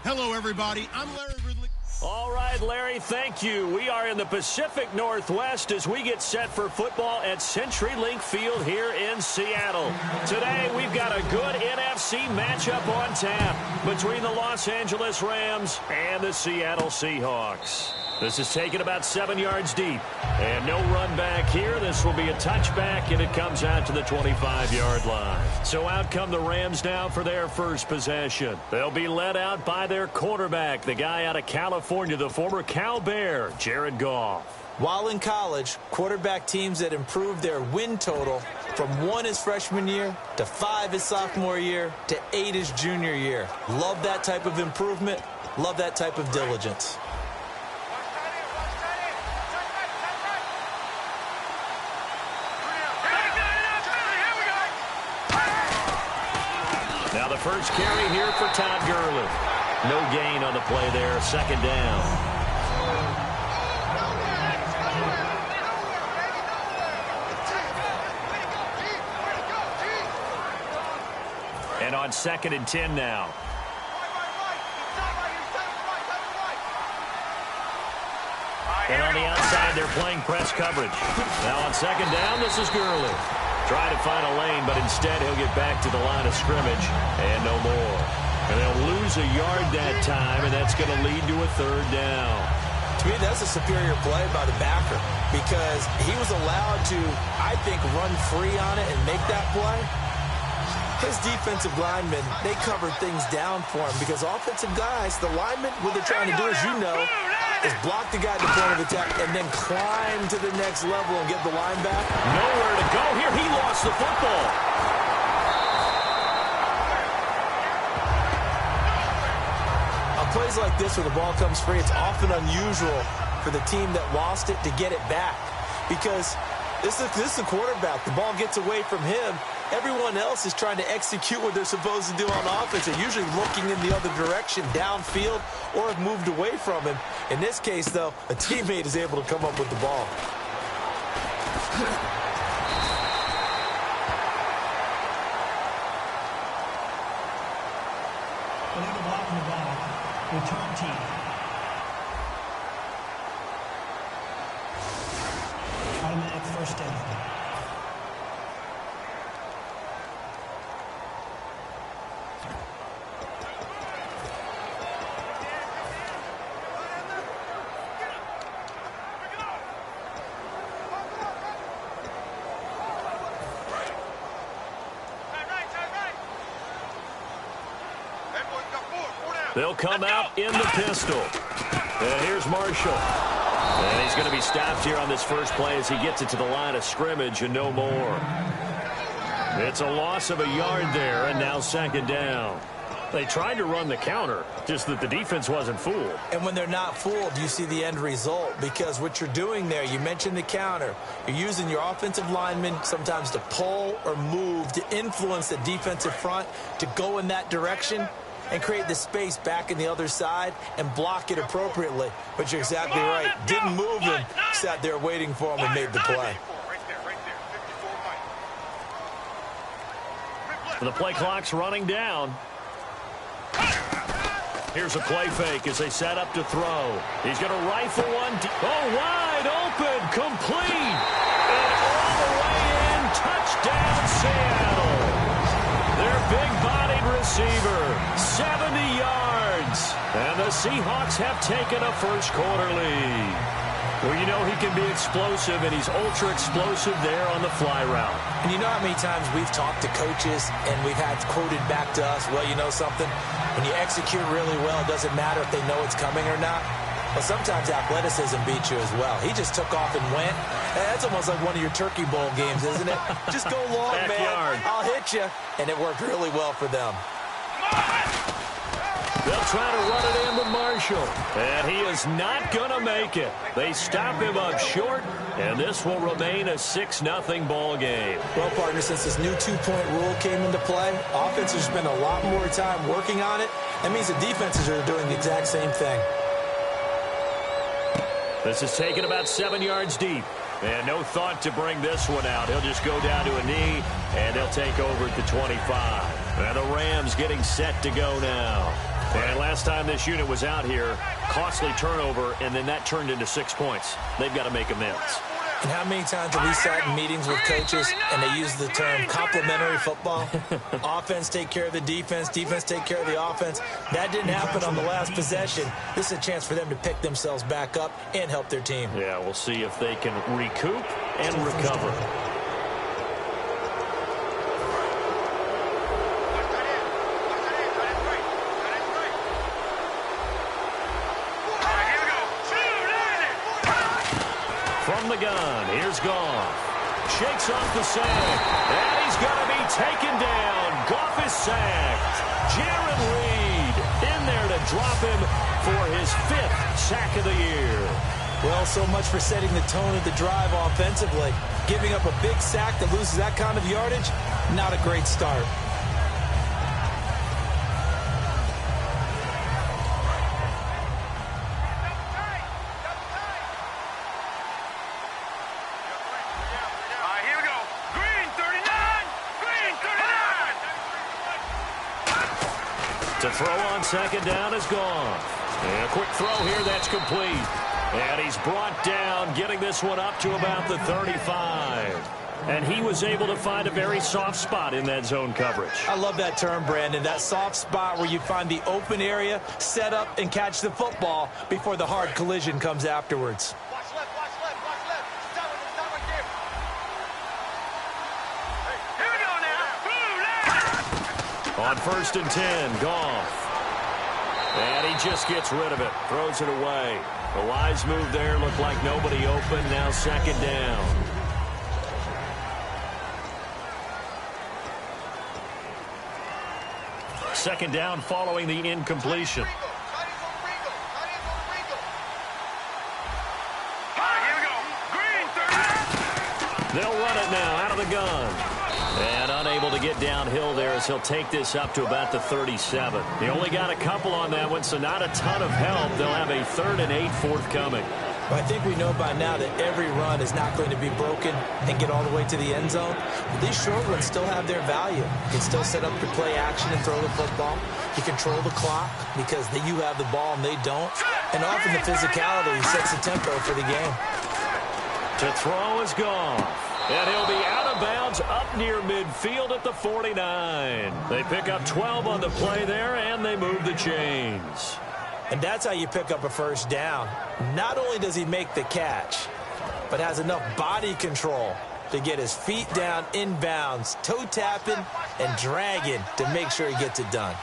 Hello, everybody. I'm Larry Ridley. All right, Larry, thank you. We are in the Pacific Northwest as we get set for football at CenturyLink Field here in Seattle. Today, we've got a good NFC matchup on tap between the Los Angeles Rams and the Seattle Seahawks. This is taken about 7 yards deep. And no run back here. This will be a touchback, and it comes out to the 25-yard line. So out come the Rams now for their first possession. They'll be led out by their quarterback, the guy out of California, the former Cal Bear, Jared Goff. While in college, quarterback teams that improved their win total from 1 his freshman year to 5 his sophomore year to 8 his junior year. Love that type of improvement. Love that type of diligence. Now the first carry here for Todd Gurley. No gain on the play there, second down. And on 2nd and 10 now. And on the outside, they're playing press coverage. Now on 2nd down, this is Gurley. Try to find a lane, but instead he'll get back to the line of scrimmage and no more. And they'll lose a yard that time, and that's going to lead to a 3rd down. To me, that's a superior play by the backer because he was allowed to, I think, run free on it and make that play. His defensive linemen, they covered things down for him because offensive guys, the linemen, what they're trying to do, as you know, is block the guy at the point of attack and then climb to the next level and get the line back. Nowhere to go here. He lost the football. On plays like this where the ball comes free, it's often unusual for the team that lost it to get it back because this is the quarterback. The ball gets away from him. Everyone else is trying to execute what they're supposed to do on offense. They're usually looking in the other direction, downfield, or have moved away from him. In this case, though, a teammate is able to come up with the ball. Illegal blocking the ball. Return team. Automatic first down. They'll come out in the pistol. And here's Marshall. And he's going to be stopped here on this first play as he gets it to the line of scrimmage and no more. It's a loss of a yard there, and now 2nd down. They tried to run the counter, just that the defense wasn't fooled. And when they're not fooled, you see the end result because what you're doing there, you mentioned the counter. You're using your offensive linemen sometimes to pull or move to influence the defensive front to go in that direction and create the space back in the other side and block it appropriately. But you're exactly right. Didn't move him, sat there waiting for him and made the play. The play clock's running down. Here's a play fake as they set up to throw. He's going to rifle one. Wide open, complete. And all the way in, touchdown Seattle. Their big-bodied receiver, 70 yards. And the Seahawks have taken a first-quarter lead. Well, you know he can be explosive, and he's ultra-explosive there on the fly route. And you know how many times we've talked to coaches and we've had quoted back to us, well, you know something? When you execute really well, it doesn't matter if they know it's coming or not. But sometimes athleticism beats you as well. He just took off and went. That's almost like one of your Turkey Bowl games, isn't it? Just go long, man. I'll hit you. And it worked really well for them. They'll try to run it in with Marshall. And he is not going to make it. They stop him up short, and this will remain a 6-0 ball game. Well, partner, since this new two-point rule came into play, offenses spend a lot more time working on it. That means the defenses are doing the exact same thing. This is taken about 7 yards deep. And no thought to bring this one out. He'll just go down to a knee, and they'll take over at the 25. And the Rams getting set to go now. And last time this unit was out here, costly turnover, and then that turned into 6 points. They've got to make amends. And how many times have we sat in meetings with coaches and they use the term complementary football? Offense take care of the defense, defense take care of the offense. That didn't happen on the last possession. This is a chance for them to pick themselves back up and help their team. Yeah, we'll see if they can recoup and recover. From the gun, here's Goff. Shakes off the sack, and he's going to be taken down. Goff is sacked. Jaron Reed in there to drop him for his 5th sack of the year. Well, so much for setting the tone of the drive offensively. Giving up a big sack that loses that kind of yardage, not a great start. To throw on second down is gone. And a quick throw here, that's complete. And he's brought down, getting this one up to about the 35. And he was able to find a very soft spot in that zone coverage. I love that term, Brandon. That soft spot where you find the open area, set up, and catch the football before the hard collision comes afterwards. Watch left, watch left, watch left. Stop right there. Hey, here we go now. On 1st and 10, Goff. And he just gets rid of it, throws it away. A wise move there, looked like nobody open, now second down. Second down following the incompletion. They'll run it now out of the gun. And unable to get downhill there as he'll take this up to about the 37. He only got a couple on that one, so not a ton of help. They'll have a 3rd and 8 forthcoming. Well, I think we know by now that every run is not going to be broken and get all the way to the end zone. But these short runs still have their value. You can still set up your play action and throw the football. You control the clock because you have the ball and they don't. And often the physicality sets the tempo for the game. To throw is gone. And he'll be out of bounds up near midfield at the 49. They pick up 12 on the play there, and they move the chains. And that's how you pick up a first down. Not only does he make the catch, but has enough body control to get his feet down inbounds, toe tapping and dragging to make sure he gets it done.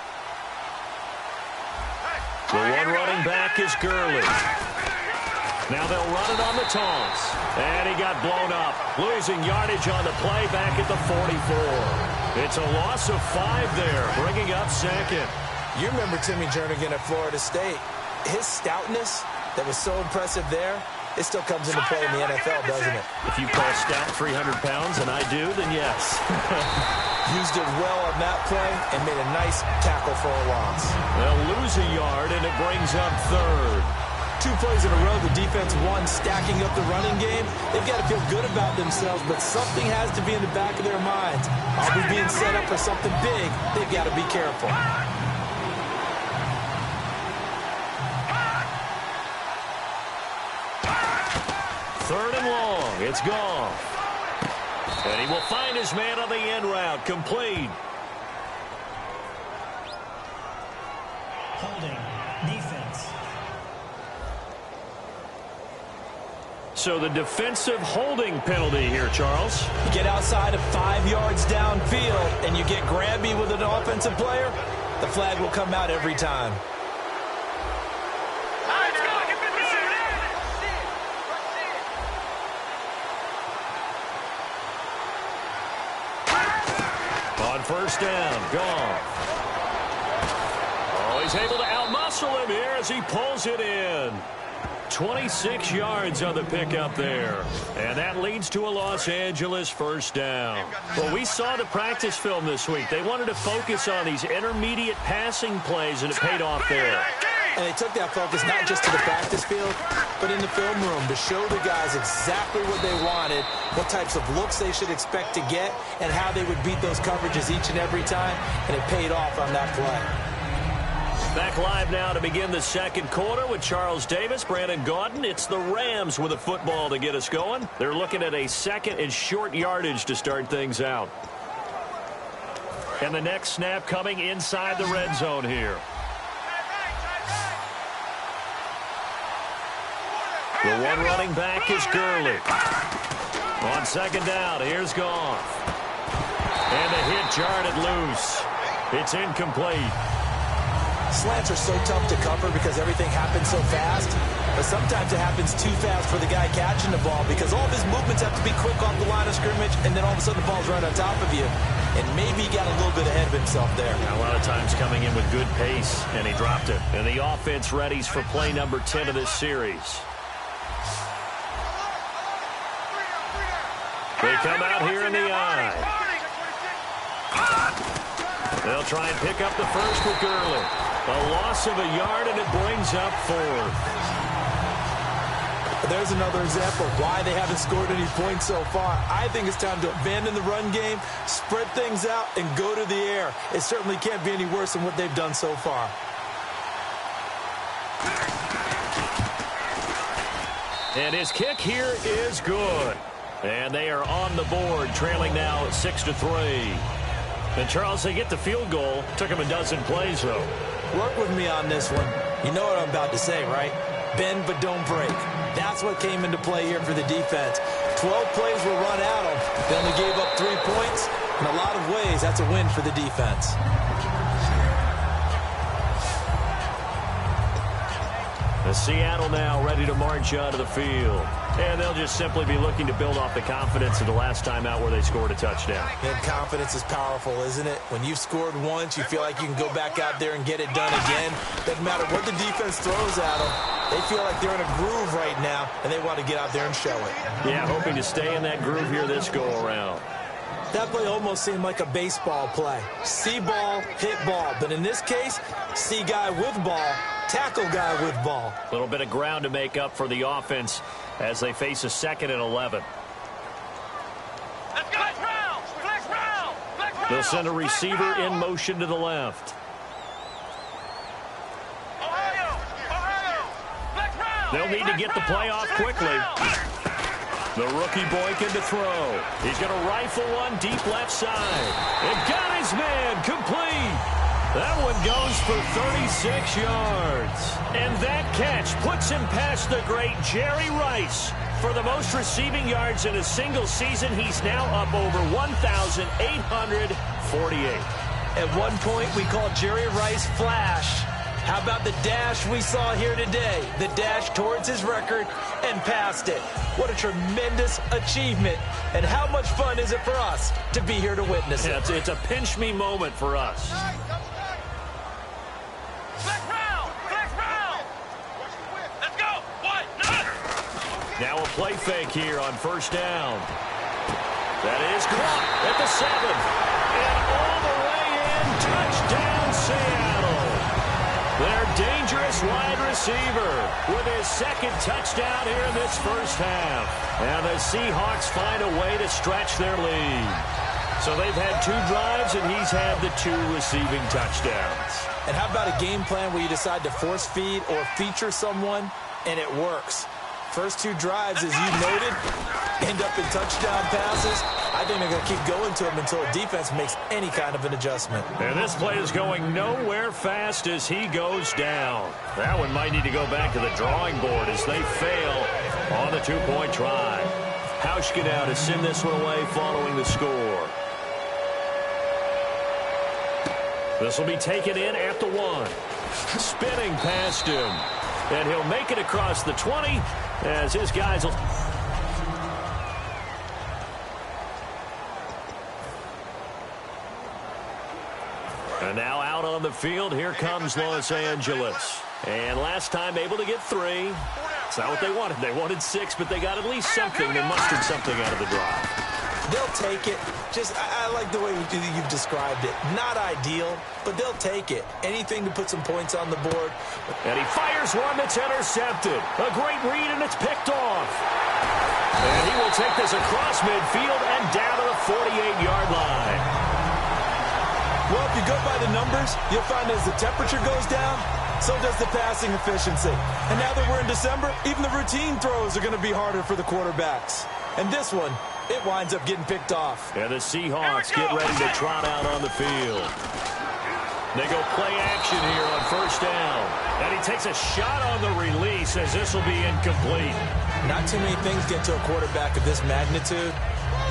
The one running back is Gurley. Now they'll run it on the toss. And he got blown up, losing yardage on the play back at the 44. It's a loss of 5 there, bringing up second. You remember Timmy Jernigan at Florida State. His stoutness that was so impressive there, it still comes into play in the NFL, doesn't it? If you call stout 300 pounds, and I do, then yes. Used it well on that play and made a nice tackle for a loss. They'll lose a yard, and it brings up 3rd. 2 plays in a row, the defense won, stacking up the running game. They've got to feel good about themselves, but something has to be in the back of their minds. Are we being set up for something big? They've got to be careful. Third and long. It's Goff. And he will find his man on the end route. Complete. Holding. Defense. So the defensive holding penalty here, Charles. You get outside of 5 yards downfield and you get grabby with an offensive player, the flag will come out every time. On first down, Goff. Oh, he's able to outmuscle him here as he pulls it in. 26 yards on the pickup there. And that leads to a Los Angeles first down. Well, we saw the practice film this week. They wanted to focus on these intermediate passing plays, and it paid off there. And they took that focus not just to the practice field, but in the film room to show the guys exactly what they wanted, what types of looks they should expect to get, and how they would beat those coverages each and every time, and it paid off on that play. Back live now to begin the second quarter with Charles Davis, Brandon Gaudin. It's the Rams with a football to get us going. They're looking at a second and short yardage to start things out. And the next snap coming inside the red zone here. The one running back is Gurley. On second down, here's Goff. And the hit jarred it loose. It's incomplete. Slants are so tough to cover because everything happens so fast. But sometimes it happens too fast for the guy catching the ball because all of his movements have to be quick off the line of scrimmage, and then all of a sudden the ball's right on top of you. And maybe he got a little bit ahead of himself there. A lot of times coming in with good pace, and he dropped it. And the offense readies for play number 10 of this series. They come out here in the eye. They'll try and pick up the first with Gurley. A loss of a yard, and it brings up 4th. There's another example of why they haven't scored any points so far. I think it's time to abandon the run game, spread things out, and go to the air. It certainly can't be any worse than what they've done so far. And his kick here is good. And they are on the board, trailing now 6-3. And, Charles, they get the field goal. Took him a dozen plays, though. Work with me on this one. You know what I'm about to say, right? Bend but don't break. That's what came into play here for the defense. 12 plays were run at them. They only gave up 3 points. In a lot of ways, that's a win for the defense. The Seattle now ready to march onto the field. And they'll just simply be looking to build off the confidence of the last time out where they scored a touchdown. And confidence is powerful, isn't it? When you've scored once, you feel like you can go back out there and get it done again. Doesn't matter what the defense throws at them. They feel like they're in a groove right now, and they want to get out there and show it. Yeah, hoping to stay in that groove here this go-around. That play almost seemed like a baseball play. See ball, hit ball. But in this case, see guy with ball, tackle guy with ball. A little bit of ground to make up for the offense as they face a 2nd and 11. Let's go. Flex round. Flex round. Flex round. They'll send a receiver in motion to the left. Ohio. Flex round. They'll need to get the play off quickly. The rookie Boykin to throw. He's going to rifle one deep left side. And got his man complete. That one goes for 36 yards. And that catch puts him past the great Jerry Rice. For the most receiving yards in a single season, he's now up over 1,848. At one point, we called Jerry Rice Flash. How about the dash we saw here today? The dash towards his record and past it. What a tremendous achievement. And how much fun is it for us to be here to witness it? It's a pinch me moment for us. Flex round. Flex round. Let's go. 1, 9. Now a play fake here on first down. That is caught at the 7. And all the way in. Touchdown, Seattle. Their dangerous wide receiver with his 2nd touchdown here in this first half. And the Seahawks find a way to stretch their lead. So they've had 2 drives, and he's had the 2 receiving touchdowns. And how about a game plan where you decide to force feed or feature someone, and it works? First 2 drives, as you noted, end up in touchdown passes. I think they're going to keep going to him until the defense makes any kind of an adjustment. And this play is going nowhere fast as he goes down. That one might need to go back to the drawing board as they fail on the 2-point try. Hauschka now to send this one away following the score. This will be taken in at the 1. Spinning past him. And he'll make it across the 20 as his guys will... And now out on the field, here comes Los Angeles. And last time able to get 3. It's not what they wanted. They wanted 6, but they got at least something. They mustered something out of the drive. They'll take it. I like the way you've described it. Not ideal, but they'll take it. Anything to put some points on the board. And he fires one that's intercepted. A great read, and it's picked off. And he will take this across midfield and down to the 48-yard line. Well, if you go by the numbers, you'll find as the temperature goes down, so does the passing efficiency. And now that we're in December, even the routine throws are going to be harder for the quarterbacks. And this one, it winds up getting picked off. And the Seahawks get ready to trot out on the field. They go play action here on first down. And he takes a shot on the release as this will be incomplete. Not too many things get to a quarterback of this magnitude,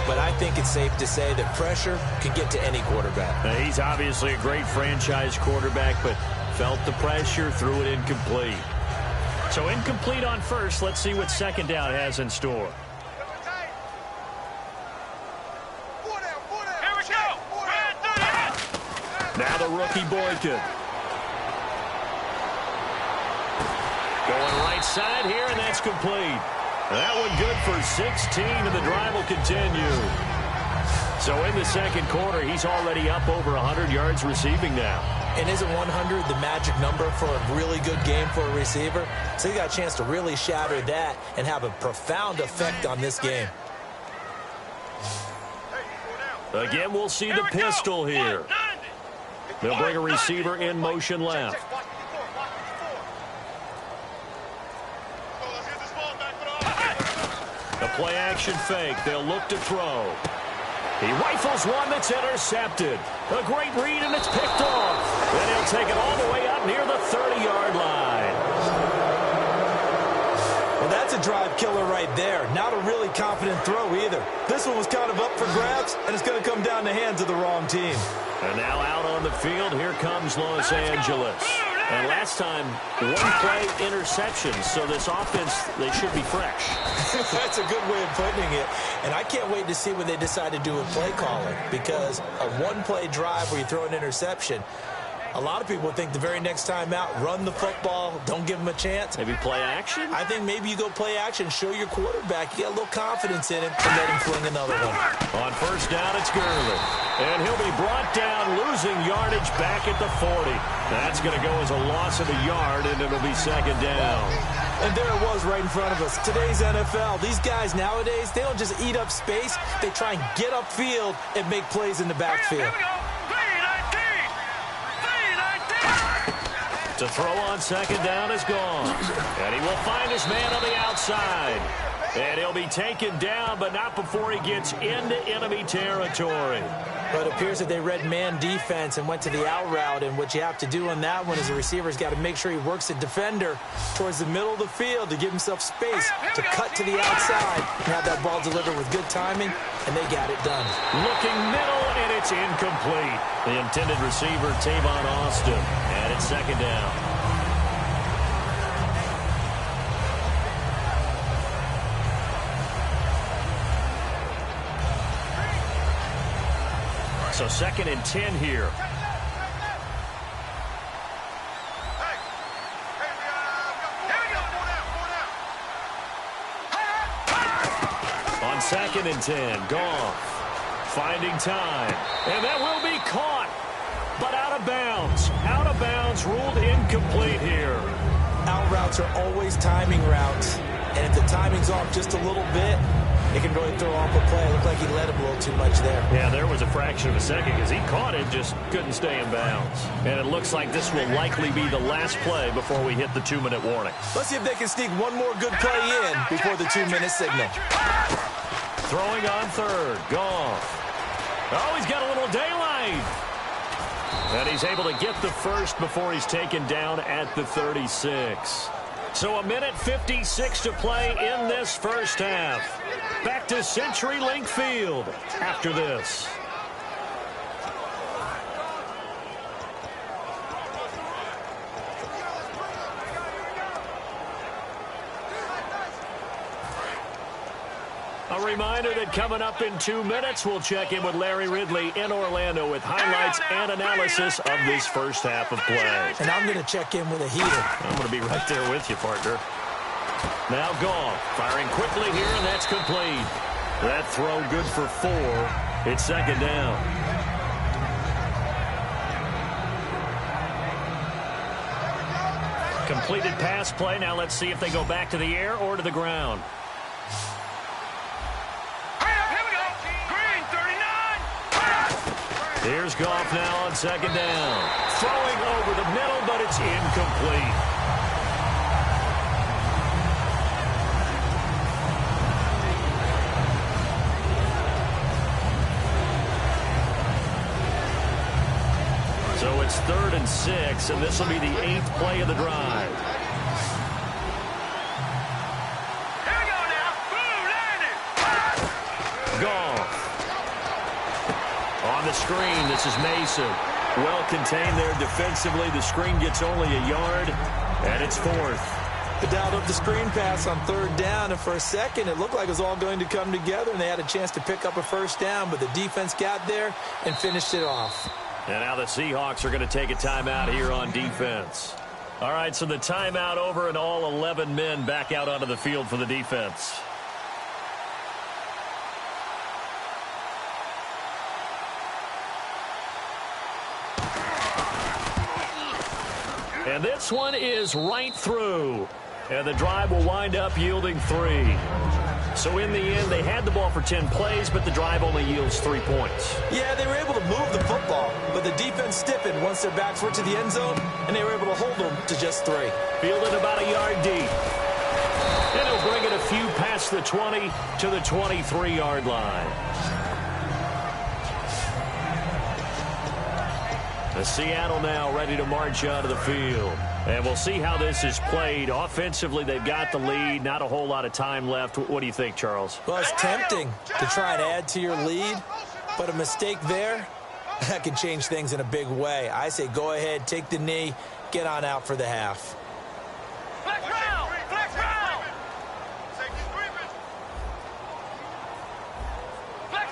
but I think it's safe to say that pressure can get to any quarterback. Now, he's obviously a great franchise quarterback, but felt the pressure, threw it incomplete. So incomplete on first. Let's see what second down has in store. Here we go. Now the rookie Boykin. Going right side here, and that's complete. That one good for 16, and the drive will continue. So in the second quarter, he's already up over 100 yards receiving now. And isn't 100 the magic number for a really good game for a receiver? So you got a chance to really shatter that and have a profound effect on this game. Again, we'll see the pistol here. They'll bring a receiver in motion left. The play action fake. They'll look to throw. He rifles one that's intercepted. A great read, and it's picked off. Then he'll take it all the way up near the 30-yard line. Well, that's a drive killer right there. Not a really confident throw either. This one was kind of up for grabs, and it's going to come down the hands of the wrong team. And now out on the field, here comes Los Angeles. And last time, one-play interceptions, so this offense, they should be fresh. That's a good way of putting it. And I can't wait to see what they decide to do with play calling, because a one-play drive where you throw an interception, a lot of people think the very next time out, run the football, don't give them a chance. Maybe play action? I think maybe you go play action, show your quarterback, you get a little confidence in him, and let him fling another one. On first down, it's Gurley. And he'll be brought down, losing yardage back at the 40. That's going to go as a loss of a yard, and it'll be second down. And there it was right in front of us. Today's NFL, these guys nowadays, they don't just eat up space. They try and get upfield and make plays in the backfield. To throw on second down is gone. And he will find his man on the outside. And he'll be taken down, but not before he gets into enemy territory. But it appears that they read man defense and went to the out route. And what you have to do on that one is the receiver's got to make sure he works the defender towards the middle of the field to give himself space to cut to the outside and have that ball delivered with good timing, and they got it done. Looking middle, and it's incomplete. The intended receiver, Tavon Austin, and it's second down. So second and 10 here. On second and 10, Goff finding time. And that will be caught, but out of bounds. Out of bounds, ruled incomplete here. Out routes are always timing routes. And if the timing's off just a little bit, it can really throw off a play. It looked like he let him a little too much there. Yeah, there was a fraction of a second because he caught it, just couldn't stay in bounds. And it looks like this will likely be the last play before we hit the 2-minute warning. Let's see if they can sneak one more good play in before the 2-minute signal. Throwing on third, Goff. Oh, he's got a little daylight. And he's able to get the first before he's taken down at the 36. So a minute 56 to play in this first half. Back to CenturyLink Field after this. A reminder that coming up in 2 minutes, we'll check in with Larry Ridley in Orlando with highlights and analysis of this first half of play. And I'm going to check in with a heater. I'm going to be right there with you, partner. Now Goff firing quickly here, and that's complete. That throw good for 4. It's second down. Completed pass play. Now let's see if they go back to the air or to the ground. Here's Goff now on second down. Throwing over the middle, but it's incomplete. So it's 3rd and 6, and this will be the 8th play of the drive. Here we go now. Boom, landed. Goff. On the screen, this is Mason. Well contained there defensively. The screen gets only a yard, and it's 4th. They dialed up the screen pass on 3rd down, and for a second, it looked like it was all going to come together, and they had a chance to pick up a 1st down, but the defense got there and finished it off. And now the Seahawks are going to take a timeout here on defense. All right, so the timeout over, and all 11 men back out onto the field for the defense. And this one is right through. And the drive will wind up yielding 3. So in the end, they had the ball for 10 plays, but the drive only yields 3 points. Yeah, they were able to move the football, but the defense stiffened once their backs were to the end zone, and they were able to hold them to just 3. Fielded about a yard deep. And he'll bring it a few past the 20 to the 23-yard line. The Seattle now ready to march out of the field. And we'll see how this is played. Offensively, they've got the lead. Not a whole lot of time left. What do you think, Charles? Well, it's tempting to try and add to your lead, but a mistake there, that can change things in a big way. I say go ahead, take the knee, get on out for the half. Flex round. Flex round. Flex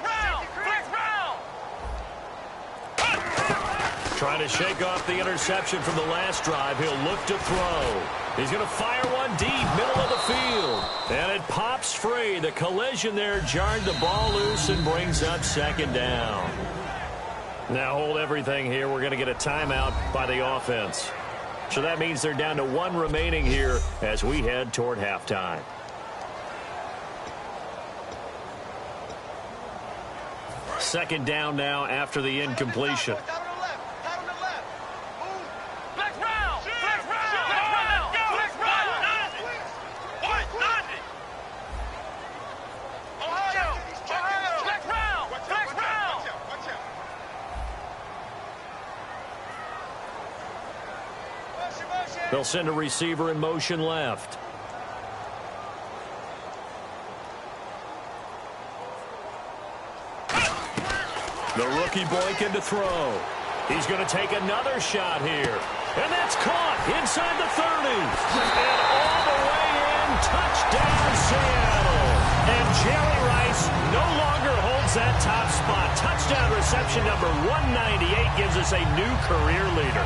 round. Flex round. Trying to shake off the interception from the last drive. He'll look to throw. He's going to fire one deep, middle of the field. And it pops free. The collision there jarred the ball loose and brings up 2nd down. Now hold everything here. We're going to get a timeout by the offense. So that means they're down to 1 remaining here as we head toward halftime. Second down now after the incompletion. They'll send a receiver in motion left. The rookie Boykin to throw. He's going to take another shot here. And that's caught inside the 30. And all the way in, touchdown Seattle. And Jerry Rice no longer holds that top spot. Touchdown reception number 198 gives us a new career leader.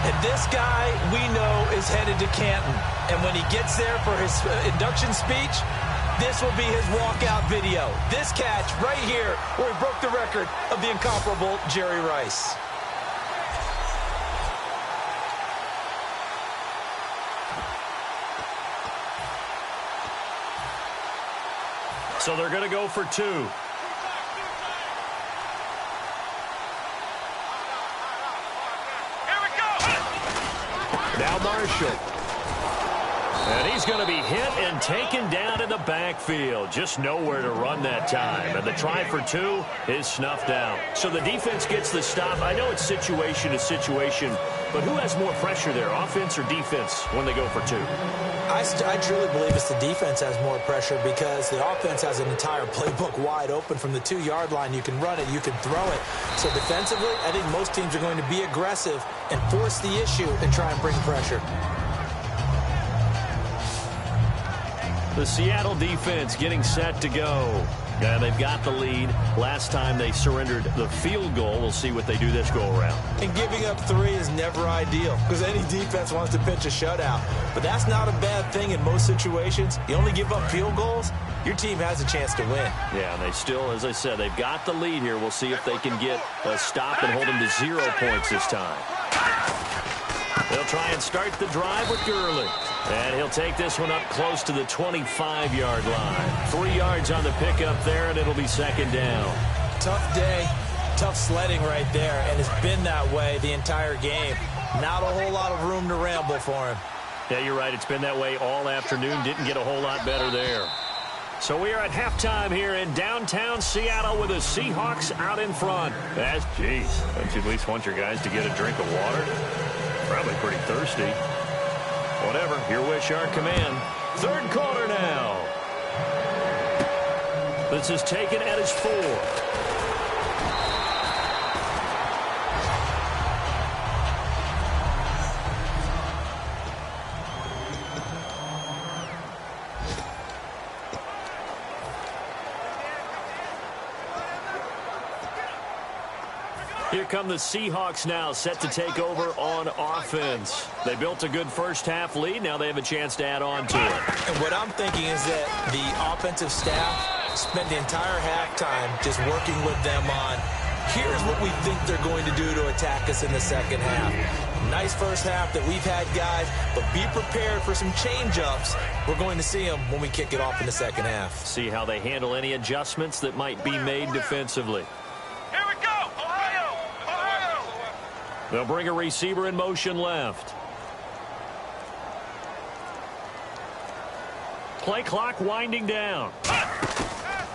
And this guy, we know, is headed to Canton. And when he gets there for his induction speech, this will be his walkout video. This catch right here where he broke the record of the incomparable Jerry Rice. So they're going to go for 2. Now Marshall. And he's going to be hit and taken down in the backfield. Just nowhere to run that time. And the try for 2 is snuffed out. So the defense gets the stop. I know it's situation to situation, but who has more pressure there, offense or defense, when they go for 2? I truly believe it's the defense has more pressure because the offense has an entire playbook wide open from the 2-yard line. You can run it, you can throw it. So defensively, I think most teams are going to be aggressive and force the issue and try and bring pressure. The Seattle defense getting set to go. And they've got the lead. Last time they surrendered the field goal. We'll see what they do this go-around. And giving up 3 is never ideal because any defense wants to pitch a shutout. But that's not a bad thing in most situations. You only give up field goals, your team has a chance to win. Yeah, and they still, as I said, they've got the lead here. We'll see if they can get a stop and hold them to 0 points this time. They'll try and start the drive with Gurley. And he'll take this one up close to the 25-yard line. 3 yards on the pickup there, and it'll be 2nd down. Tough day. Tough sledding right there, and it's been that way the entire game. Not a whole lot of room to ramble for him. Yeah, you're right. It's been that way all afternoon. Didn't get a whole lot better there. So we are at halftime here in downtown Seattle with the Seahawks out in front. Geez, don't you at least want your guys to get a drink of water? Probably pretty thirsty. Whatever, your wish, our command. Third quarter now. This is taken at his 4. Here come the Seahawks now, set to take over on offense. They built a good first-half lead. Now they have a chance to add on to it. And what I'm thinking is that the offensive staff spent the entire halftime just working with them on, here's what we think they're going to do to attack us in the second half. Nice first half that we've had, guys, but be prepared for some change-ups. We're going to see them when we kick it off in the second half. See how they handle any adjustments that might be made defensively. Here we go! Ohio! Ohio! They'll bring a receiver in motion left. Play clock winding down.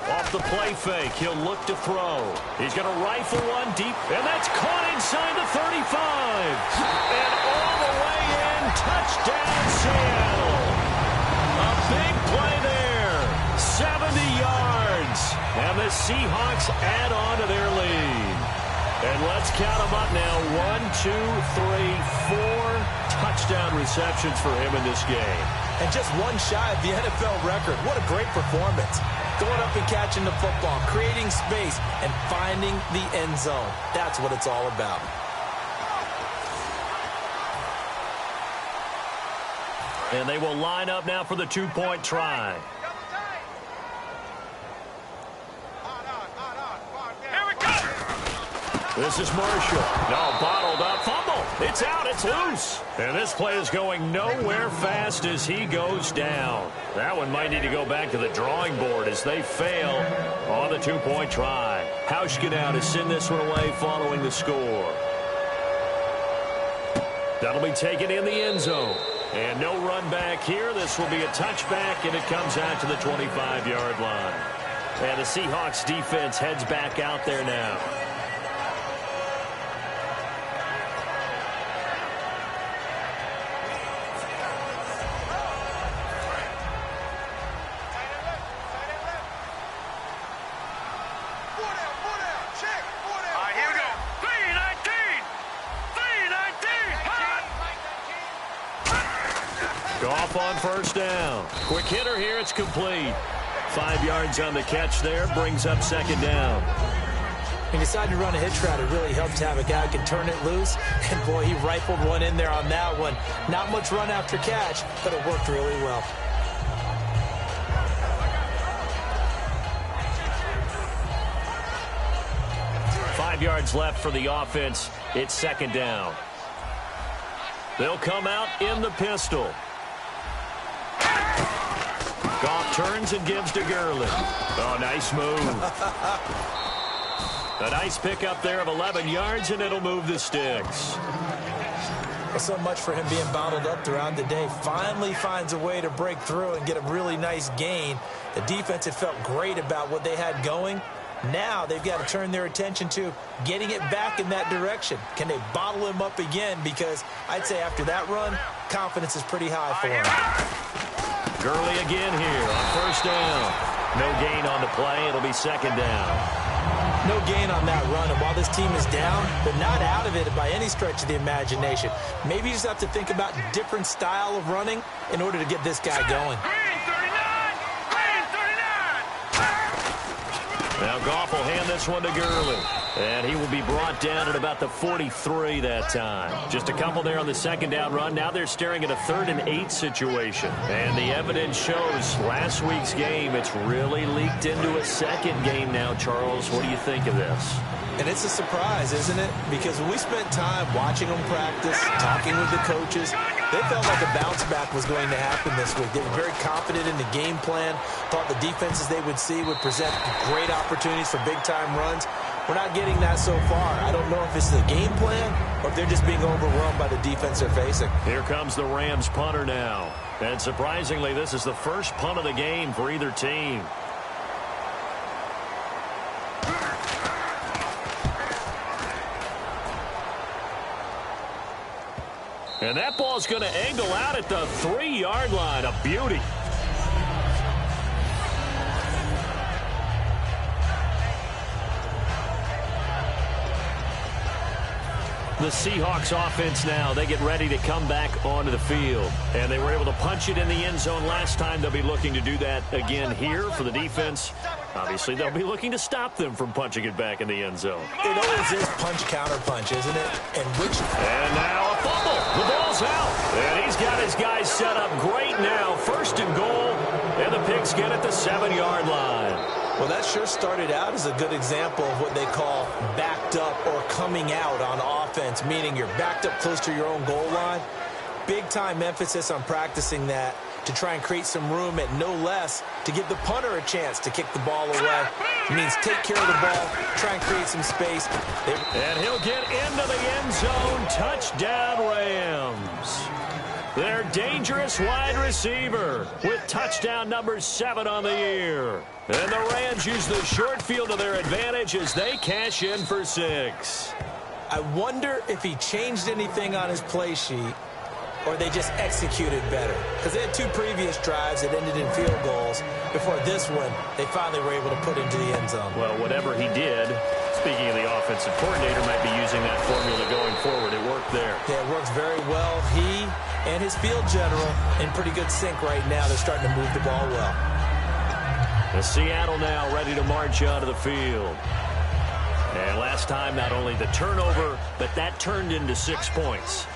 Off the play fake, he'll look to throw. He's going to rifle one deep, and that's caught inside the 35. And all the way in, touchdown Seattle. A big play there, 70 yards. And the Seahawks add on to their lead. And let's count them up now. 1, 2, 3, 4 touchdown receptions for him in this game. And just one shy of the NFL record. What a great performance. Going up and catching the football, creating space, and finding the end zone. That's what it's all about. And they will line up now for the two-point try. Here we go! This is Marshall. No, bottled up. Fumble. It's out. It's loose. And this play is going nowhere fast as he goes down. That one might need to go back to the drawing board as they fail on the two-point try. Hauschka now to send this one away following the score. That'll be taken in the end zone. And no run back here. This will be a touchback, and it comes out to the 25-yard line. And the Seahawks defense heads back out there now. Goff on first down. Quick hitter here. It's complete. 5 yards on the catch there. Brings up second down. He decided to run a hitch route. It really helped to have a guy who can turn it loose. And, boy, he rifled one in there on that one. Not much run after catch, but it worked really well. Five yards left for the offense. It's second down. They'll come out in the pistol. Goff turns and gives to Gurley. Oh, nice move. A nice pickup there of 11 yards, and it'll move the sticks. Well, so much for him being bottled up throughout the day. Finally finds a way to break through and get a really nice gain. The defense had felt great about what they had going. Now they've got to turn their attention to getting it back in that direction. Can they bottle him up again? Because I'd say after that run, confidence is pretty high for him. Gurley again here on first down. No gain on the play. It'll be second down. No gain on that run. And while this team is down, they're not out of it by any stretch of the imagination. Maybe you just have to think about a different style of running in order to get this guy going. Now Goff will hand this one to Gurley. And he will be brought down at about the 43 that time. Just a couple there on the second down run. Now they're staring at a 3rd and 8 situation. And the evidence shows last week's game, it's really leaked into a second game now, Charles. What do you think of this? And it's a surprise, isn't it? Because when we spent time watching them practice, talking with the coaches, they felt like a bounce back was going to happen this week. They were very confident in the game plan, thought the defenses they would see would present great opportunities for big-time runs. We're not getting that so far. I don't know if it's the game plan or if they're just being overwhelmed by the defense they're facing. Here comes the Rams punter now. And surprisingly, this is the first punt of the game for either team. And that ball's going to angle out at the 3-yard line. A beauty. The Seahawks offense now, they get ready to come back onto the field. And they were able to punch it in the end zone last time. They'll be looking to do that again here for the defense. Obviously, they'll be looking to stop them from punching it back in the end zone. It always is punch-counter-punch, isn't it? And now a fumble. The ball's out. And he's got his guys set up great now. First and goal. And the Pigskin at the 7-yard line. Well, that sure started out as a good example of what they call backed up or coming out on offense, meaning you're backed up close to your own goal line. Big-time emphasis on practicing that to try and create some room at no less to give the punter a chance to kick the ball away. It means take care of the ball, try and create some space. And he'll get into the end zone. Touchdown, Rams. Their dangerous wide receiver with touchdown number 7 on the year. And the Rams use the short field to their advantage as they cash in for 6. I wonder if he changed anything on his play sheet or they just executed better. Because they had 2 previous drives that ended in field goals. Before this one, they finally were able to put into the end zone. Well, whatever he did, speaking of the offensive coordinator, might be using that formula going forward. It worked there. Yeah, it works very well. He and his field general in pretty good sync right now. They're starting to move the ball well. The Seattle now ready to march onto the field. And last time, not only the turnover, but that turned into 6 points.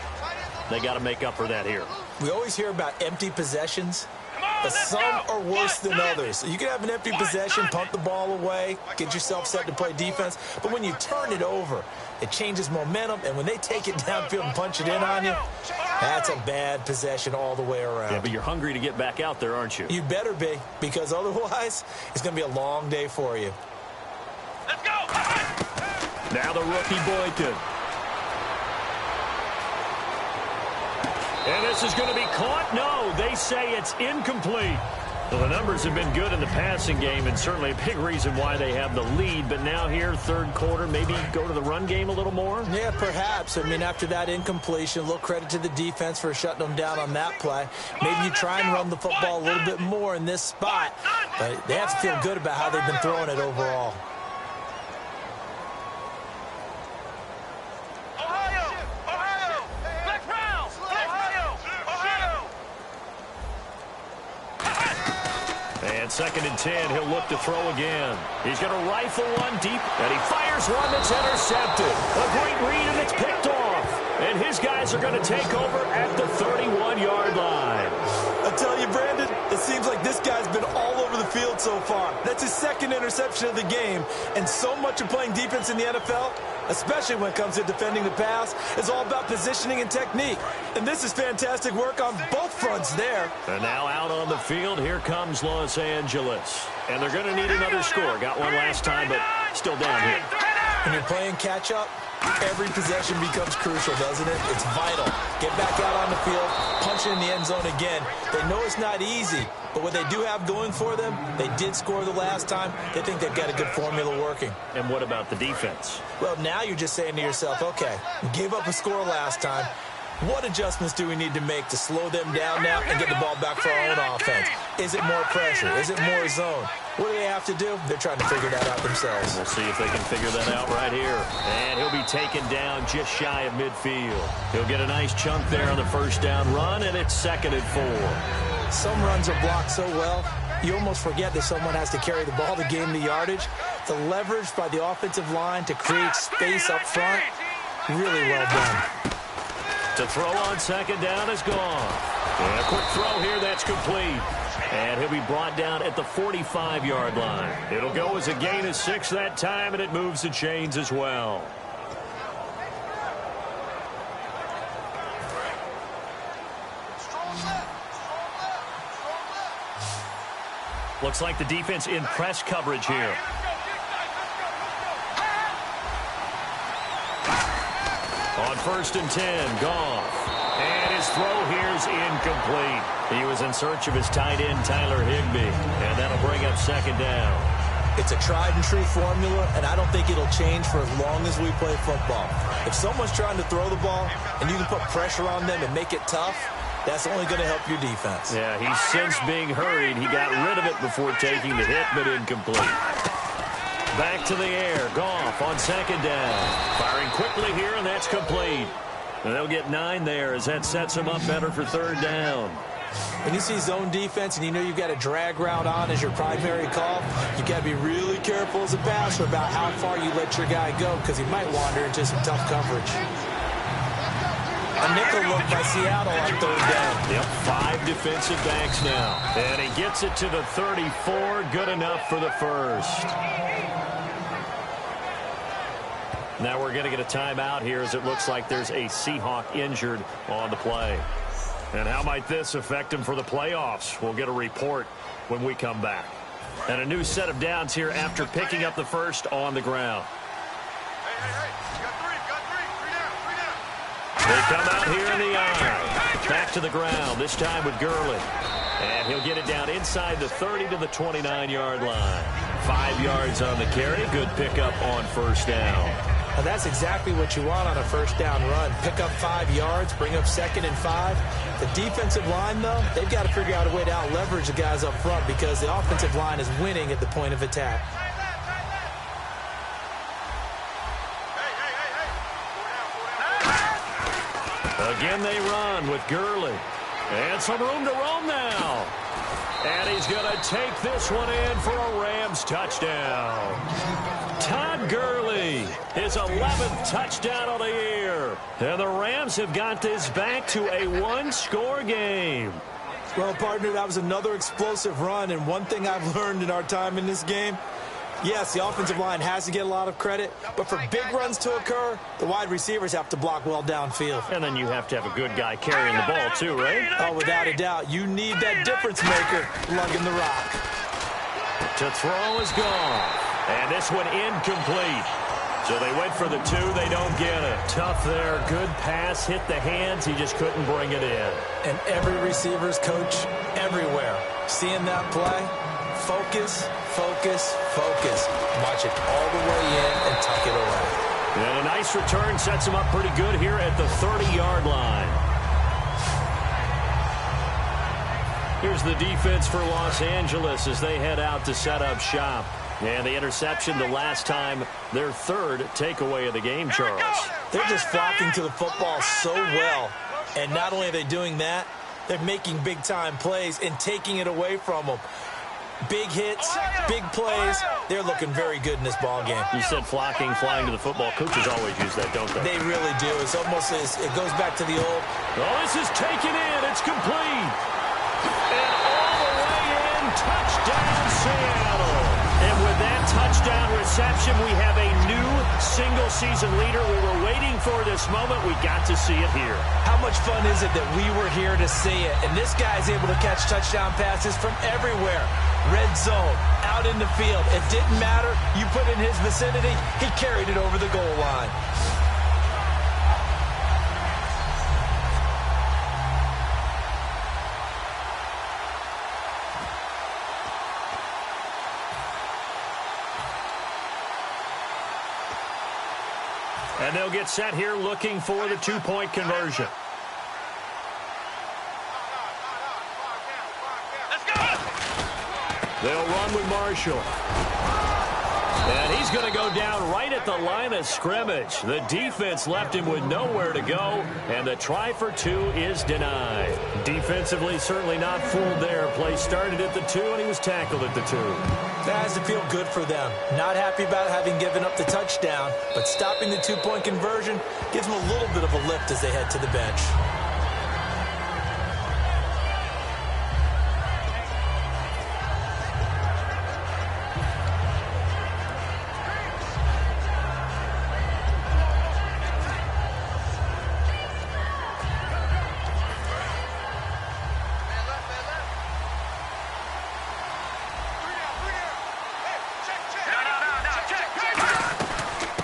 They got to make up for that here. We always hear about empty possessions, but some are worse than others. You can have an empty possession, pump the ball away, get yourself set to play defense, but when you turn it over, it changes momentum, and when they take it downfield and punch it in on you, that's a bad possession all the way around. Yeah, but you're hungry to get back out there, aren't you? You better be, because otherwise, it's going to be a long day for you. Let's go! Now the rookie Boykin. And this is going to be caught. No, they say it's incomplete. Well, the numbers have been good in the passing game, and certainly a big reason why they have the lead. But now here, third quarter, maybe go to the run game a little more? Yeah, perhaps. I mean, after that incompletion, a little credit to the defense for shutting them down on that play. Maybe you try and run the football a little bit more in this spot. But they have to feel good about how they've been throwing it overall. And 2nd and 10, he'll look to throw again. He's going to rifle one deep, and he fires one that's intercepted. A great read, and it's picked off. And his guys are going to take over at the 31-yard line. I tell you, Brandon, it seems like this guy's been all over the field so far. That's his 2nd interception of the game. And so much of playing defense in the NFL, especially when it comes to defending the pass, is all about positioning and technique. And this is fantastic work on both fronts there. And now out on the field, here comes Los Angeles. And they're going to need another score. Got one last time, but still down here. When you're playing catch-up, every possession becomes crucial, doesn't it? It's vital. Get back out on the field, punch it in the end zone again. They know it's not easy, but what they do have going for them, they did score the last time. They think they've got a good formula working. And what about the defense? Well, now you're just saying to yourself, okay, we gave up a score last time. What adjustments do we need to make to slow them down now and get the ball back for our own offense? Is it more pressure? Is it more zone? What do they have to do? They're trying to figure that out themselves. We'll see if they can figure that out right here. And he'll be taken down just shy of midfield. He'll get a nice chunk there on the first down run, and it's 2nd and 4. Some runs are blocked so well, you almost forget that someone has to carry the ball to gain the yardage. The leverage by the offensive line to create space up front, really well done. To throw on 2nd down is gone. And a quick throw here, that's complete. And he'll be brought down at the 45-yard line. It'll go as a gain of 6 that time, and it moves the chains as well. Looks like the defense in press coverage here. On 1st and 10, Goff. And his throw here's incomplete. He was in search of his tight end, Tyler Higbee. And that'll bring up 2nd down. It's a tried-and-true formula, and I don't think it'll change for as long as we play football. If someone's trying to throw the ball and you can put pressure on them and make it tough, that's only going to help your defense. Yeah, he's since being hurried. He got rid of it before taking the hit, but incomplete. Back to the air. Goff on 2nd down. Firing quickly here, and that's complete. And they'll get 9 there as that sets them up better for 3rd down. When you see zone defense and you know you've got a drag route on as your primary call, you've got to be really careful as a passer about how far you let your guy go because he might wander into some tough coverage. A nickel look by Seattle on 3rd down. Yep, 5 defensive backs now. And he gets it to the 34. Good enough for the first. Now we're going to get a timeout here as it looks like there's a Seahawk injured on the play. And how might this affect him for the playoffs? We'll get a report when we come back. And a new set of downs here after picking up the first on the ground. Hey, got three. They come out here in the eye. Back to the ground, this time with Gurley. And he'll get it down inside the 30 to the 29-yard line. 5 yards on the carry. Good pickup on 1st down. Now that's exactly what you want on a 1st down run. Pick up 5 yards, bring up 2nd and 5. The defensive line, though, they've got to figure out a way to out-leverage the guys up front because the offensive line is winning at the point of attack. Again they run with Gurley. And some room to roam now. And he's going to take this one in for a Rams touchdown. Todd Gurley, his 11th touchdown of the year. And the Rams have got this back to a 1-score game. Well, partner, that was another explosive run. And one thing I've learned in our time in this game, yes, the offensive line has to get a lot of credit, but for big runs to occur, the wide receivers have to block well downfield. And then you have to have a good guy carrying the ball too, right? Oh, without a doubt. You need that difference maker lugging the rock. To throw is gone. And this one incomplete. So they went for the 2. They don't get it. Tough there. Good pass. Hit the hands. He just couldn't bring it in. And every receiver's coach everywhere. Seeing that play, focus, focus, focus. Watch it all the way in and tuck it away. And a nice return sets him up pretty good here at the 30-yard line. Here's the defense for Los Angeles as they head out to set up shop. And the interception the last time, their 3rd takeaway of the game, Charles. They're just flocking to the football so well. And not only are they doing that, they're making big-time plays and taking it away from them. Big hits, big plays. They're looking very good in this ball game. You said flocking, flying to the football. Coaches always use that, don't they? They really do. It's almost as it goes back to the old. Oh, this is taken in. It's complete. And all the way in. Touchdown, Seattle. And with that touchdown reception, we have a new single-season leader. We were waiting for this moment. We got to see it here. How much fun is it that we were here to see it? And this guy's able to catch touchdown passes from everywhere. Red zone, out in the field. It didn't matter. You put in his vicinity, he carried it over the goal line. And they'll get set here looking for the 2-point conversion. Let's go! They'll run with Marshall. And he's going to go down right at the line of scrimmage. The defense left him with nowhere to go, and the try for 2 is denied. Defensively, certainly not fooled there. Play started at the 2, and he was tackled at the 2. That has to feel good for them. Not happy about having given up the touchdown, but stopping the 2-point conversion gives them a little bit of a lift as they head to the bench.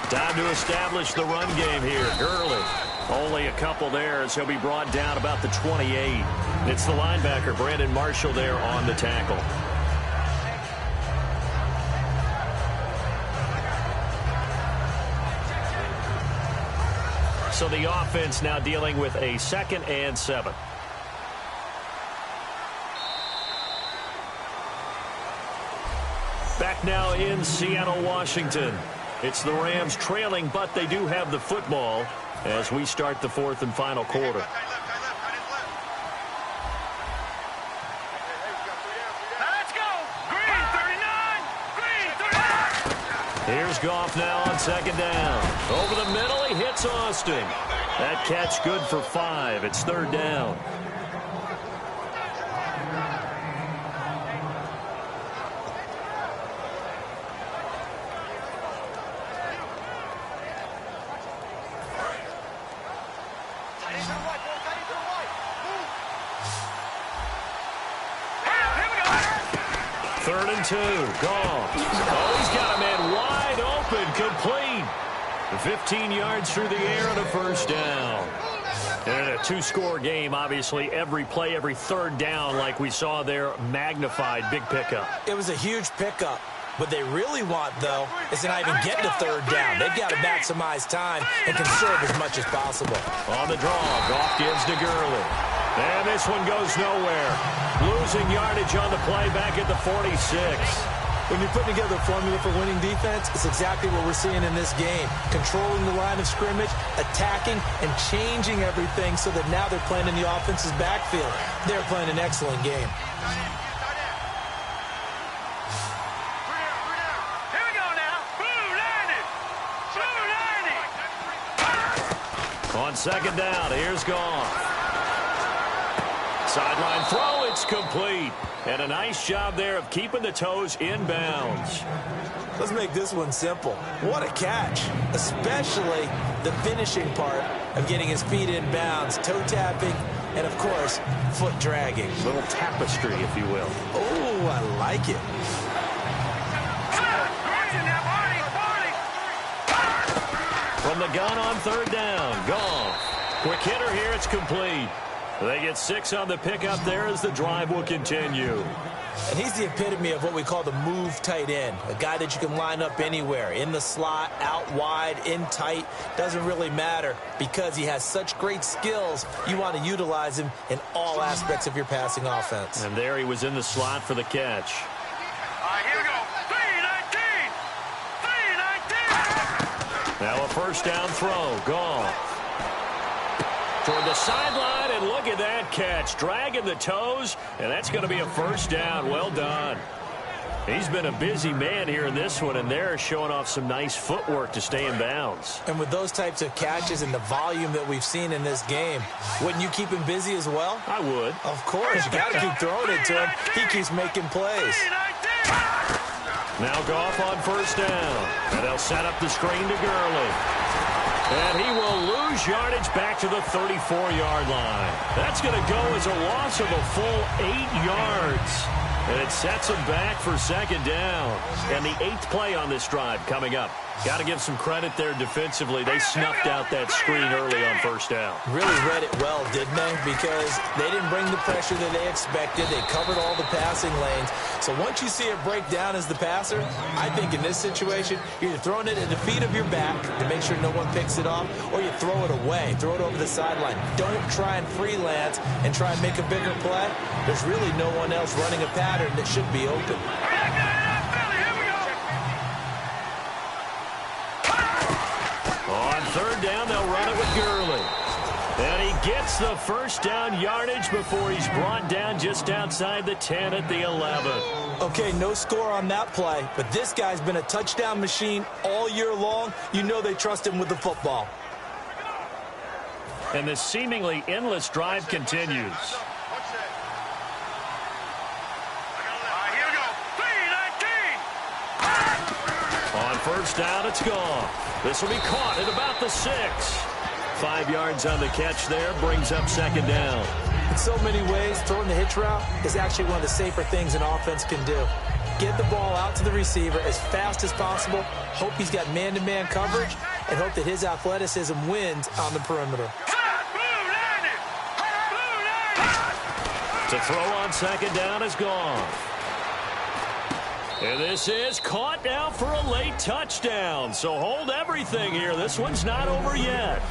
Time to establish the run game here. Gurley. Only a couple there as he'll be brought down about the 28. It's the linebacker, Brandon Marshall, there on the tackle. So the offense now dealing with a 2nd and 7. Back now in Seattle, Washington. It's the Rams trailing, but they do have the football as we start the 4th and final quarter. Let's go! Green 39! Green 39! Here's Goff now on 2nd down. Over the middle, he hits Austin. That catch good for 5. It's 3rd down. Third and 2. Goff. Oh, he's got a man wide open. Complete. 15 yards through the air and a 1st down. And a 2-score game, obviously. Every play, every 3rd down, like we saw there, magnified. Big pickup. It was a huge pickup. What they really want, though, is to not even get to 3rd down. They've got to maximize time and conserve as much as possible. On the draw, Goff gives to Gurley. And this one goes nowhere. Losing yardage on the play back at the 46. When you're putting together a formula for winning defense, it's exactly what we're seeing in this game. Controlling the line of scrimmage, attacking, and changing everything so that now they're playing in the offense's backfield. They're playing an excellent game. Here we go now. Blue 90! Blue 90! On 2nd down, here's Goff. Sideline throw, it's complete. And a nice job there of keeping the toes in bounds. Let's make this one simple. What a catch, especially the finishing part of getting his feet in bounds, toe tapping, and, of course, foot dragging. Little tapestry, if you will. Oh, I like it. From the gun on 3rd down, Goff. Quick hitter here, it's complete. They get 6 on the pickup there as the drive will continue. And he's the epitome of what we call the move tight end. A guy that you can line up anywhere. In the slot, out wide, in tight. Doesn't really matter because he has such great skills. You want to utilize him in all aspects of your passing offense. And there he was in the slot for the catch. All right, here we go. 3-19! 3-19! Now a 1st down throw. Goff. Toward the sideline, and look at that catch. Dragging the toes, and that's going to be a 1st down. Well done. He's been a busy man here in this one, and they're showing off some nice footwork to stay in bounds. And with those types of catches and the volume that we've seen in this game, wouldn't you keep him busy as well? I would. Of course. You got to keep throwing it to him. He keeps making plays. Now Goff on 1st down, and they'll set up the screen to Gurley. And he will lose yardage back to the 34-yard line. That's going to go as a loss of a full 8 yards. And it sets him back for 2nd down. And the 8th play on this drive coming up. Got to give some credit there defensively. They snuffed out that screen early on 1st down. Really read it well, didn't they? Because they didn't bring the pressure that they expected. They covered all the passing lanes. So once you see it break down as the passer, I think in this situation, you're either throwing it at the feet of your back to make sure no one picks it off, or you throw it away, throw it over the sideline. Don't try and freelance and try and make a bigger play. There's really no one else running a pattern that should be open. On 3rd down, they'll run it with Gurley. And he gets the 1st down yardage before he's brought down just outside the 10 at the 11. Okay, no score on that play, but this guy's been a touchdown machine all year long. You know they trust him with the football. And the seemingly endless drive continues. On 1st down, it's gone. This will be caught at about the 6. 5 yards on the catch there, brings up 2nd down. In so many ways, throwing the hitch route is actually one of the safer things an offense can do. Get the ball out to the receiver as fast as possible. Hope he's got man-to-man coverage, and hope that his athleticism wins on the perimeter. To throw on second down is gone. And this is caught now for a late touchdown. So hold everything here. This one's not over yet.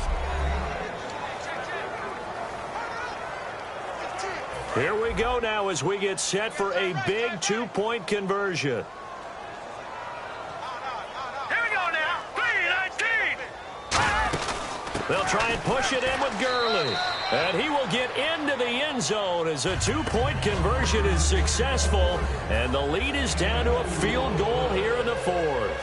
Here we go now as we get set for a big two-point conversion. Here we go now. 3-19. They'll try and push it in with Gurley. And he will get into the end zone as a two-point conversion is successful. And the lead is down to a field goal here in the fourth.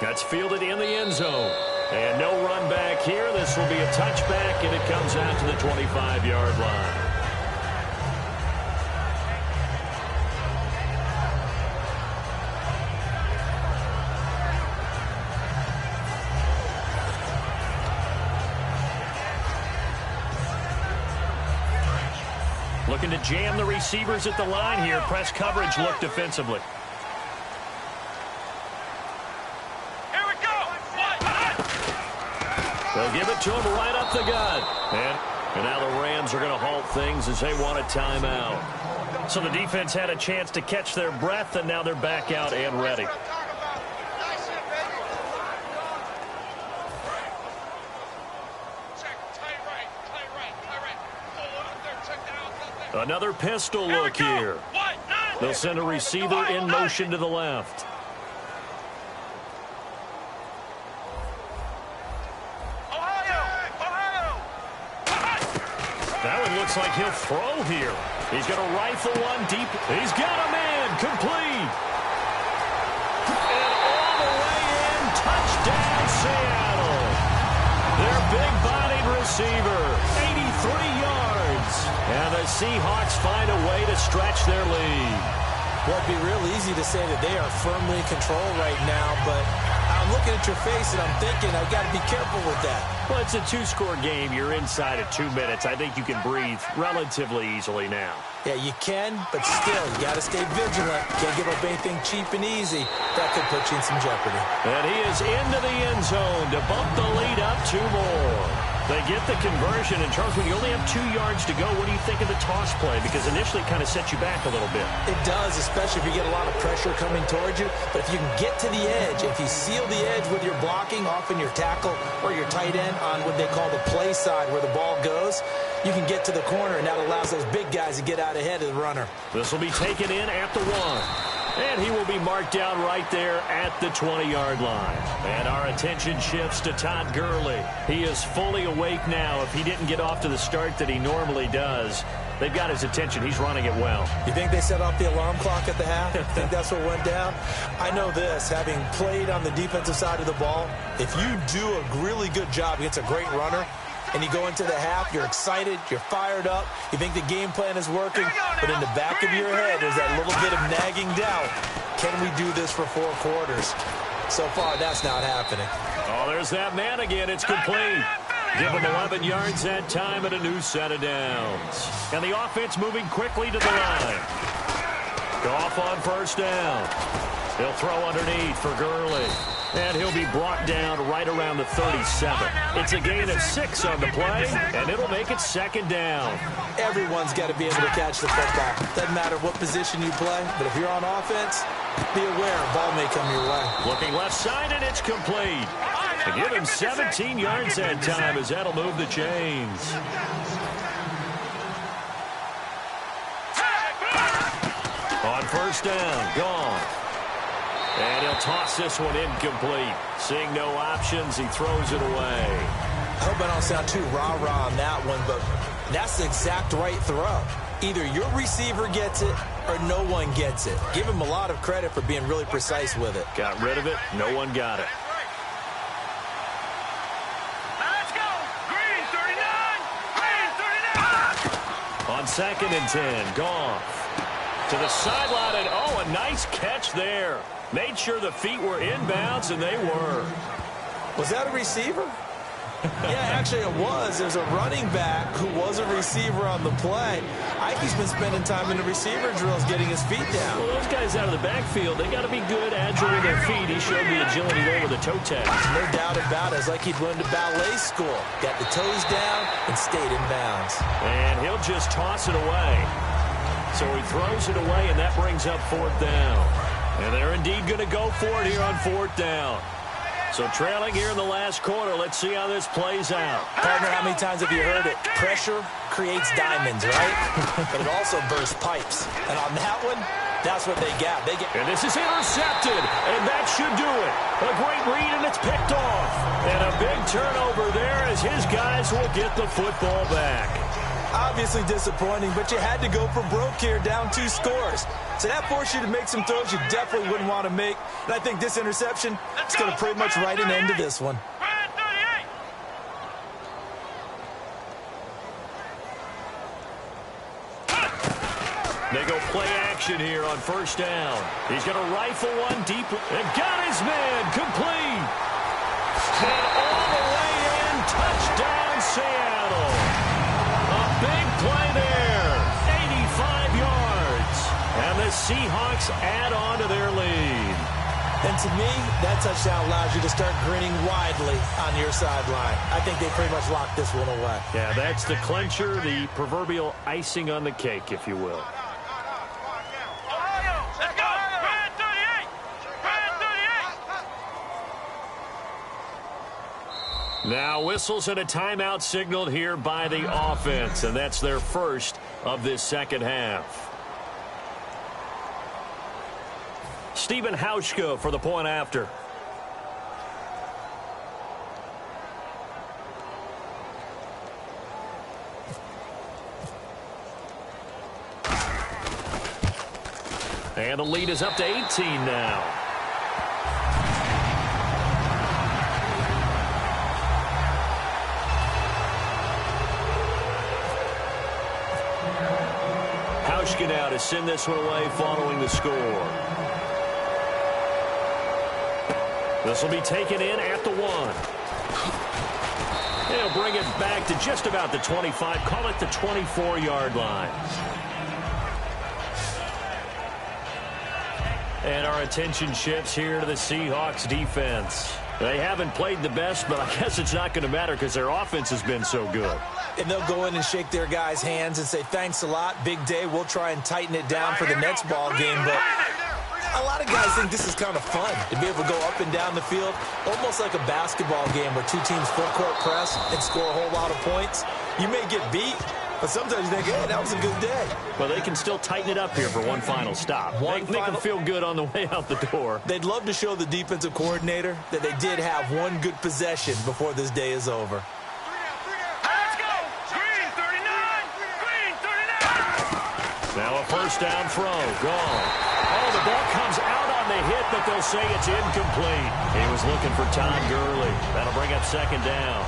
That's fielded in the end zone. And no run back here. This will be a touchback, and it comes out to the 25-yard line. Looking to jam the receivers at the line here. Press coverage look defensively. Here we go. They'll give it to him right up the gut. And now the Rams are going to halt things as they want a timeout. So the defense had a chance to catch their breath, and now they're back out and ready. Another pistol look here. They'll send a receiver in motion to the left. That one looks like he'll throw here. He's going to rifle one deep. He's got a man. Complete. And all the way in. Touchdown, Seattle. Their big-bodied receiver. 83 yards. And the Seahawks find a way to stretch their lead. Well, it'd be real easy to say that they are firmly in control right now, but I'm looking at your face and I'm thinking I've got to be careful with that. Well, it's a two-score game. You're inside of 2 minutes. I think you can breathe relatively easily now. Yeah, you can, but still, you got to stay vigilant. Can't give up anything cheap and easy. That could put you in some jeopardy. And he is into the end zone to bump the lead up 2 more. They get the conversion. And, Charles, when you only have 2 yards to go, what do you think of the toss play? Because initially it kind of sets you back a little bit. It does, especially if you get a lot of pressure coming towards you. But if you can get to the edge, if you seal the edge with your blocking, often your tackle or your tight end on what they call the play side where the ball goes, you can get to the corner, and that allows those big guys to get out ahead of the runner. This will be taken in at the 1. And he will be marked down right there at the 20-yard line. And our attention shifts to Todd Gurley. He is fully awake now. If he didn't get off to the start that he normally does, they've got his attention. He's running it well. You think they set off the alarm clock at the half? You think that's what went down? I know this, having played on the defensive side of the ball, if you do a really good job against a great runner, and you go into the half, you're excited, you're fired up, you think the game plan is working, but in the back of your head there's that little bit of nagging doubt. Can we do this for 4 quarters? So far, that's not happening. Oh, there's that man again. It's complete. Give him 11 yards that time and a new set of downs. And the offense moving quickly to the line. Goff on first down. He'll throw underneath for Gurley. And he'll be brought down right around the 37. It's a gain of 6 on the play, and it'll make it second down. Everyone's got to be able to catch the football. Doesn't matter what position you play, but if you're on offense, be aware a ball may come your way. Looking left side, and it's complete. To give him 17 yards that time as that'll move the chains. On first down, gone. And he'll toss this one incomplete. Seeing no options, he throws it away. I hope I don't sound too rah-rah on that one, but that's the exact right throw. Either your receiver gets it or no one gets it. Give him a lot of credit for being really precise with it. Got rid of it. No one got it. Let's go. Green 39. Green 39. On second and 10, Goff. To the sideline, and oh, a nice catch there. Made sure the feet were inbounds, and they were. Was that a receiver? Yeah, actually it was. There's a running back who was a receiver on the play. Ike's been spending time in the receiver drills getting his feet down. Well, those guys out of the backfield, they got to be good, agile with their feet. He showed the agility there with the toe tag. No doubt about it. It's like he'd learned to ballet school. Got the toes down and stayed in bounds. And he'll just toss it away. So he throws it away, and that brings up 4th down. And they're indeed going to go for it here on 4th down. So trailing here in the last quarter. Let's see how this plays out. Partner, how many times have you heard it? Pressure creates diamonds, right? But it also bursts pipes. And on that one, that's what they got. And this is intercepted, and that should do it. A great read, and it's picked off. And a big turnover there as his guys will get the football back. Obviously disappointing, but you had to go for broke here, down 2 scores. So that forced you to make some throws you definitely wouldn't want to make. And I think this interception is going to pretty much write an end to this one. They go play action here on 1st down. He's going to rifle one deep and got his man complete. And all the way in, touchdown Seattle. A big play there, 85 yards. And the Seahawks add on to their lead. And to me, that touchdown allows you to start grinning widely on your sideline. I think they pretty much locked this one away. Yeah, that's the clincher, the proverbial icing on the cake, if you will. Now whistles and a timeout signaled here by the offense, and that's their first of this second half. Stephen Hauschka for the point after. And the lead is up to 18 now. Hauschka now to send this one away following the score. This will be taken in at the 1. They'll bring it back to just about the 25. Call it the 24-yard line. And our attention shifts here to the Seahawks defense. They haven't played the best, but I guess it's not going to matter because their offense has been so good. And they'll go in and shake their guys' hands and say, thanks a lot, big day. We'll try and tighten it down for the next ball game. But a lot of guys think this is kind of fun, to be able to go up and down the field, almost like a basketball game where 2 teams full-court press and score a whole lot of points. You may get beat, but sometimes you think, hey, that was a good day. Well, they can still tighten it up here for one final stop. Make them feel good on the way out the door. They'd love to show the defensive coordinator that they did have one good possession before this day is over. Let's go! Green 39! Green 39! Now a first down throw. Gone. Oh, the ball comes out on the hit, but they'll say it's incomplete. He was looking for Todd Gurley. That'll bring up 2nd down.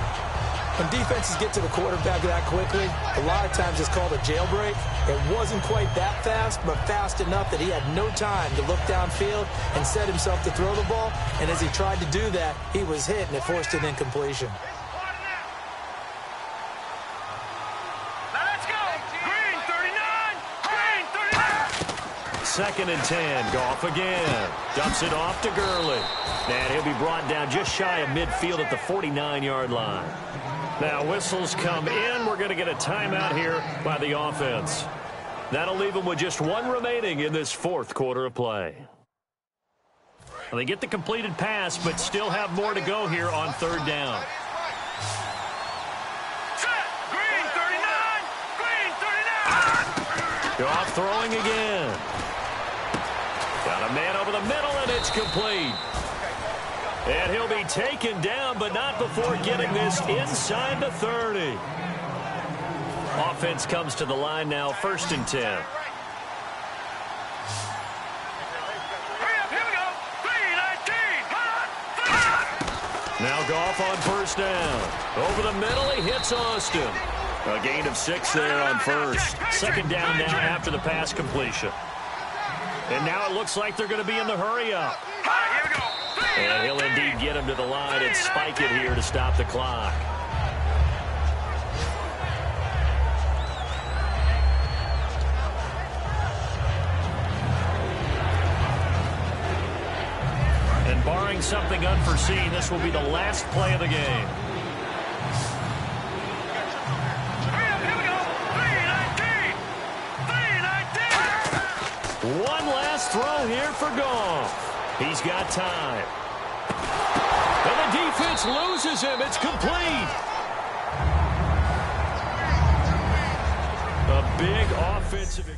When defenses get to the quarterback that quickly, a lot of times it's called a jailbreak. It wasn't quite that fast, but fast enough that he had no time to look downfield and set himself to throw the ball. And as he tried to do that, he was hit, and it forced an incompletion. Let's go! Green 39! Green 39! 2nd and 10. Goff again. Dumps it off to Gurley. And he'll be brought down just shy of midfield at the 49-yard line. Now whistles come in. We're going to get a timeout here by the offense. That'll leave them with just 1 remaining in this 4th quarter of play. Well, they get the completed pass, but still have more to go here on 3rd down. Set! Green 39! Green 39! Goff throwing again. Got a man over the middle, and it's complete. And he'll be taken down, but not before getting this inside the 30. Offense comes to the line now, 1st and 10. Hurry up, here we go! 319! Now Goff on 1st down. Over the middle, he hits Austin. A gain of 6 there on 1st. 2nd down now after the pass completion. And now it looks like they're going to be in the hurry-up. Here we go! And he'll indeed get him to the line and spike it here to stop the clock. Barring something unforeseen, this will be the last play of the game. One last throw here for Goff. He's got time. And the defense loses him. It's complete. A big offensive...